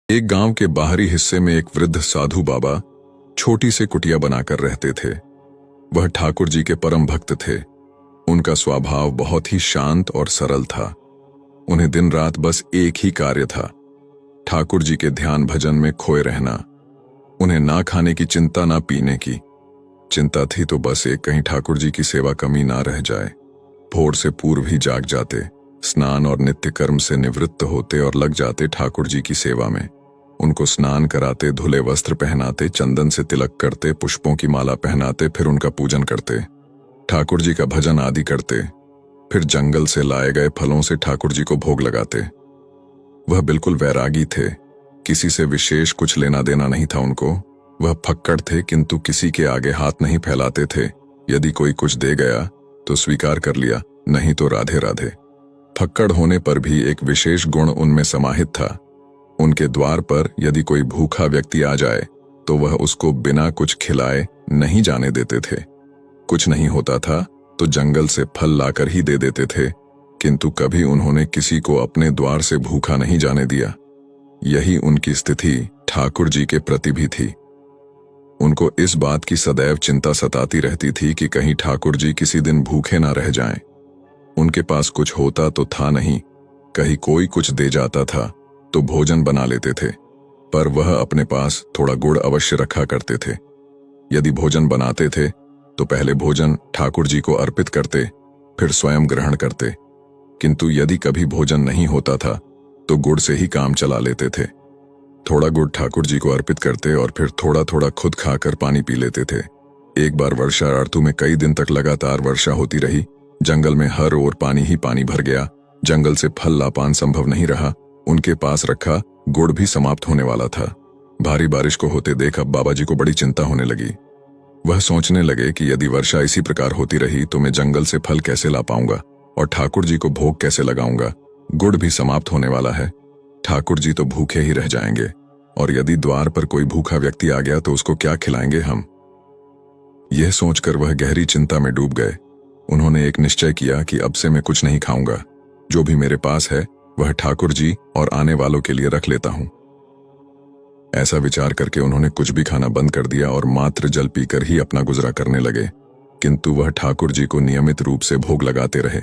एक गांव के बाहरी हिस्से में एक वृद्ध साधु बाबा छोटी सी कुटिया बनाकर रहते थे। वह ठाकुर जी के परम भक्त थे। उनका स्वभाव बहुत ही शांत और सरल था। उन्हें दिन रात बस एक ही कार्य था, ठाकुर जी के ध्यान भजन में खोए रहना। उन्हें ना खाने की चिंता, ना पीने की चिंता थी, तो बस एक कहीं ठाकुर जी की सेवा कमी ना रह जाए। भोर से पूर्व ही जाग जाते, स्नान और नित्य कर्म से निवृत्त होते और लग जाते ठाकुर जी की सेवा में। उनको स्नान कराते, धुले वस्त्र पहनाते, चंदन से तिलक करते, पुष्पों की माला पहनाते, फिर उनका पूजन करते, ठाकुर जी का भजन आदि करते। फिर जंगल से लाए गए फलों से ठाकुर जी को भोग लगाते। वह बिल्कुल वैरागी थे, किसी से विशेष कुछ लेना देना नहीं था उनको। वह फक्कड़ थे, किंतु किसी के आगे हाथ नहीं फैलाते थे। यदि कोई कुछ दे गया तो स्वीकार कर लिया, नहीं तो राधे राधे। फक्कड़ होने पर भी एक विशेष गुण उनमें समाहित था। उनके द्वार पर यदि कोई भूखा व्यक्ति आ जाए तो वह उसको बिना कुछ खिलाए नहीं जाने देते थे। कुछ नहीं होता था तो जंगल से फल लाकर ही दे देते थे, किंतु कभी उन्होंने किसी को अपने द्वार से भूखा नहीं जाने दिया। यही उनकी स्थिति ठाकुर जी के प्रति भी थी। उनको इस बात की सदैव चिंता सताती रहती थी कि कहीं ठाकुर जी किसी दिन भूखे ना रह जाएं। उनके पास कुछ होता तो था नहीं, कहीं कोई कुछ दे जाता था तो भोजन बना लेते थे, पर वह अपने पास थोड़ा गुड़ अवश्य रखा करते थे। यदि भोजन बनाते थे तो पहले भोजन ठाकुर जी को अर्पित करते, फिर स्वयं ग्रहण करते। किंतु यदि कभी भोजन नहीं होता था तो गुड़ से ही काम चला लेते थे। थोड़ा गुड़ ठाकुर जी को अर्पित करते और फिर थोड़ा थोड़ा खुद खाकर पानी पी लेते थे। एक बार वर्षा ऋतु में कई दिन तक लगातार वर्षा होती रही। जंगल में हर ओर पानी ही पानी भर गया। जंगल से फल लापान संभव नहीं रहा। उनके पास रखा गुड़ भी समाप्त होने वाला था। भारी बारिश को होते देख अब बाबा जी को बड़ी चिंता होने लगी। वह सोचने लगे कि यदि वर्षा इसी प्रकार होती रही तो मैं जंगल से फल कैसे ला पाऊंगा और ठाकुर जी को भोग कैसे लगाऊंगा। गुड़ भी समाप्त होने वाला है, ठाकुर जी तो भूखे ही रह जाएंगे, और यदि द्वार पर कोई भूखा व्यक्ति आ गया तो उसको क्या खिलाएंगे हम। यह सोचकर वह गहरी चिंता में डूब गए। उन्होंने एक निश्चय किया कि अब से मैं कुछ नहीं खाऊंगा, जो भी मेरे पास है वह ठाकुर जी और आने वालों के लिए रख लेता हूं। ऐसा विचार करके उन्होंने कुछ भी खाना बंद कर दिया और मात्र जल पीकर ही अपना गुजरा करने लगे। किंतु वह ठाकुर जी को नियमित रूप से भोग लगाते रहे।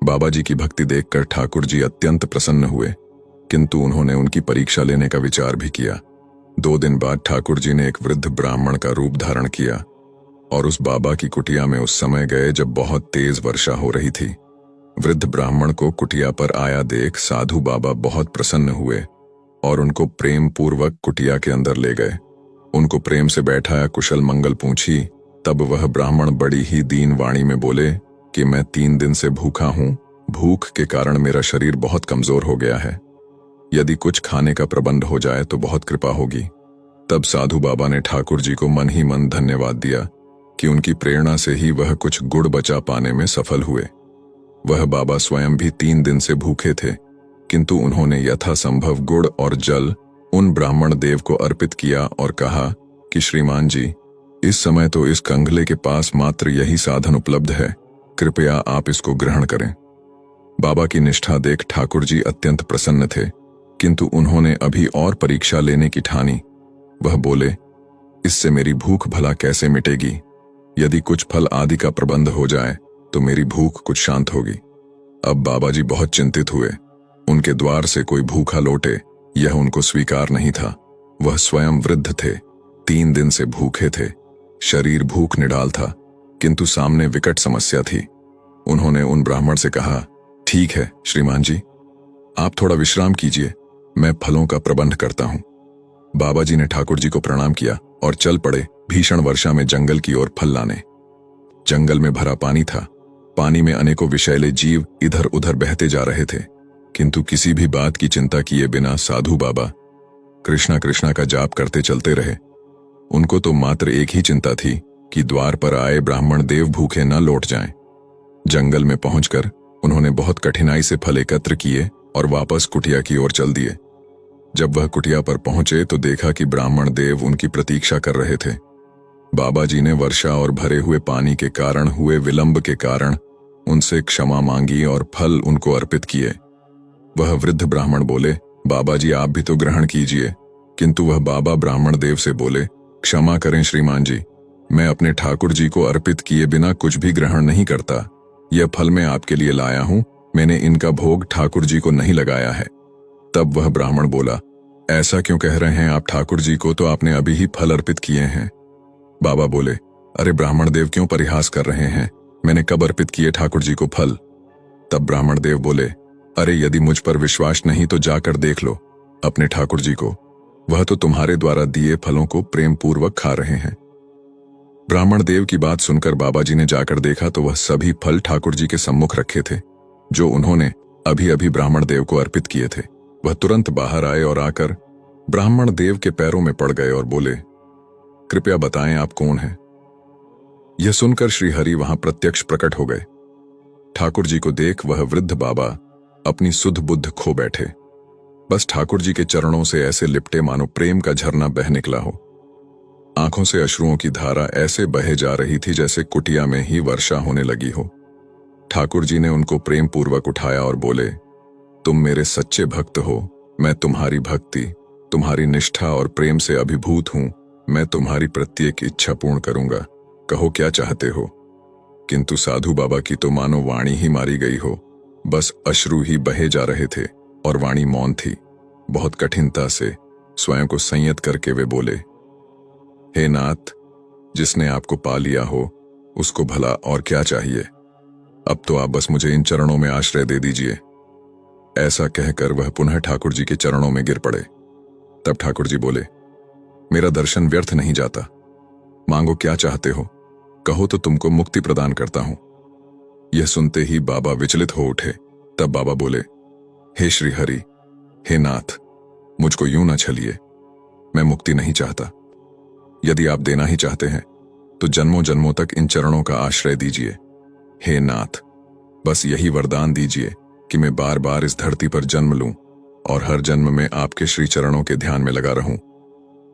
बाबा जी की भक्ति देखकर ठाकुर जी अत्यंत प्रसन्न हुए, किंतु उन्होंने उनकी परीक्षा लेने का विचार भी किया। 2 दिन बाद ठाकुर जी ने एक वृद्ध ब्राह्मण का रूप धारण किया और उस बाबा की कुटिया में उस समय गए जब बहुत तेज वर्षा हो रही थी। वृद्ध ब्राह्मण को कुटिया पर आया देख साधु बाबा बहुत प्रसन्न हुए और उनको प्रेम पूर्वक कुटिया के अंदर ले गए। उनको प्रेम से बैठाया, कुशल मंगल पूछी। तब वह ब्राह्मण बड़ी ही दीन वाणी में बोले कि मैं 3 दिन से भूखा हूं। भूख के कारण मेरा शरीर बहुत कमजोर हो गया है। यदि कुछ खाने का प्रबंध हो जाए तो बहुत कृपा होगी। तब साधु बाबा ने ठाकुर जी को मन ही मन धन्यवाद दिया कि उनकी प्रेरणा से ही वह कुछ गुड़ बचा पाने में सफल हुए। वह बाबा स्वयं भी 3 दिन से भूखे थे, किंतु उन्होंने यथासंभव गुड़ और जल उन ब्राह्मण देव को अर्पित किया और कहा कि श्रीमान जी, इस समय तो इस कंगले के पास मात्र यही साधन उपलब्ध है, कृपया आप इसको ग्रहण करें। बाबा की निष्ठा देख ठाकुर जी अत्यंत प्रसन्न थे, किंतु उन्होंने अभी और परीक्षा लेने की ठानी। वह बोले, इससे मेरी भूख भला कैसे मिटेगी। यदि कुछ फल आदि का प्रबंध हो जाए तो मेरी भूख कुछ शांत होगी। अब बाबा जी बहुत चिंतित हुए। उनके द्वार से कोई भूखा लौटे यह उनको स्वीकार नहीं था। वह स्वयं वृद्ध थे, 3 दिन से भूखे थे, शरीर भूख निडाल था, किंतु सामने विकट समस्या थी। उन्होंने उन ब्राह्मण से कहा, ठीक है श्रीमान जी, आप थोड़ा विश्राम कीजिए, मैं फलों का प्रबंध करता हूं। बाबा जी ने ठाकुर जी को प्रणाम किया और चल पड़े भीषण वर्षा में जंगल की ओर फल लाने। जंगल में भरा पानी था। पानी में अनेकों विषैले जीव इधर उधर बहते जा रहे थे, किंतु किसी भी बात की चिंता किए बिना साधु बाबा कृष्णा कृष्णा का जाप करते चलते रहे। उनको तो मात्र एक ही चिंता थी कि द्वार पर आए ब्राह्मण देव भूखे न लौट जाएं। जंगल में पहुंचकर उन्होंने बहुत कठिनाई से फल एकत्र किए और वापस कुटिया की ओर चल दिए। जब वह कुटिया पर पहुंचे तो देखा कि ब्राह्मण देव उनकी प्रतीक्षा कर रहे थे। बाबा जी ने वर्षा और भरे हुए पानी के कारण हुए विलंब के कारण उनसे क्षमा मांगी और फल उनको अर्पित किए। वह वृद्ध ब्राह्मण बोले, बाबा जी आप भी तो ग्रहण कीजिए। किंतु वह बाबा ब्राह्मण देव से बोले, क्षमा करें श्रीमान जी, मैं अपने ठाकुर जी को अर्पित किए बिना कुछ भी ग्रहण नहीं करता। यह फल मैं आपके लिए लाया हूं, मैंने इनका भोग ठाकुर जी को नहीं लगाया है। तब वह ब्राह्मण बोला, ऐसा क्यों कह रहे हैं आप? ठाकुर जी को तो आपने अभी ही फल अर्पित किए हैं। बाबा बोले, अरे ब्राह्मण देव क्यों परिहास कर रहे हैं, मैंने कब अर्पित किए ठाकुर जी को फल? तब ब्राह्मण देव बोले, अरे यदि मुझ पर विश्वास नहीं तो जाकर देख लो अपने ठाकुर जी को, वह तो तुम्हारे द्वारा दिए फलों को प्रेम पूर्वक खा रहे हैं। ब्राह्मण देव की बात सुनकर बाबा जी ने जाकर देखा तो वह सभी फल ठाकुर जी के सम्मुख रखे थे, जो उन्होंने अभी अभी ब्राह्मण देव को अर्पित किए थे। वह तुरंत बाहर आए और आकर ब्राह्मण देव के पैरों में पड़ गए और बोले, कृपया बताएं आप कौन हैं? यह सुनकर श्रीहरि वहां प्रत्यक्ष प्रकट हो गए। ठाकुर जी को देख वह वृद्ध बाबा अपनी सुध बुद्ध खो बैठे। बस ठाकुर जी के चरणों से ऐसे लिपटे मानो प्रेम का झरना बह निकला हो। आंखों से अश्रुओं की धारा ऐसे बहे जा रही थी जैसे कुटिया में ही वर्षा होने लगी हो। ठाकुर जी ने उनको प्रेम पूर्वक उठाया और बोले, तुम मेरे सच्चे भक्त हो, मैं तुम्हारी भक्ति, तुम्हारी निष्ठा और प्रेम से अभिभूत हूं। मैं तुम्हारी प्रत्येक इच्छा पूर्ण करूंगा, कहो क्या चाहते हो। किंतु साधु बाबा की तो मानो वाणी ही मारी गई हो, बस अश्रु ही बहे जा रहे थे और वाणी मौन थी। बहुत कठिनता से स्वयं को संयत करके वे बोले, हे नाथ, जिसने आपको पा लिया हो उसको भला और क्या चाहिए। अब तो आप बस मुझे इन चरणों में आश्रय दे दीजिए। ऐसा कहकर वह पुनः ठाकुर जी के चरणों में गिर पड़े। तब ठाकुर जी बोले, मेरा दर्शन व्यर्थ नहीं जाता, मांगो क्या चाहते हो, कहो तो तुमको मुक्ति प्रदान करता हूं। यह सुनते ही बाबा विचलित हो उठे। तब बाबा बोले, हे श्री हरि, हे नाथ, मुझको यूं न छलिए, मैं मुक्ति नहीं चाहता। यदि आप देना ही चाहते हैं तो जन्मों जन्मों तक इन चरणों का आश्रय दीजिए। हे नाथ, बस यही वरदान दीजिए कि मैं बार बार इस धरती पर जन्म लूं और हर जन्म में आपके श्री चरणों के ध्यान में लगा रहूं।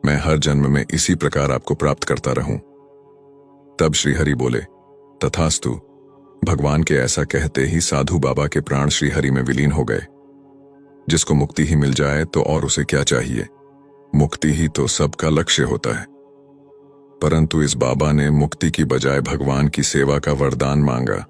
मैं हर जन्म में इसी प्रकार आपको प्राप्त करता रहूं। तब श्रीहरि बोले, तथास्तु। भगवान के ऐसा कहते ही साधु बाबा के प्राण श्रीहरि में विलीन हो गए। जिसको मुक्ति ही मिल जाए तो और उसे क्या चाहिए, मुक्ति ही तो सबका लक्ष्य होता है। परंतु इस बाबा ने मुक्ति की बजाय भगवान की सेवा का वरदान मांगा।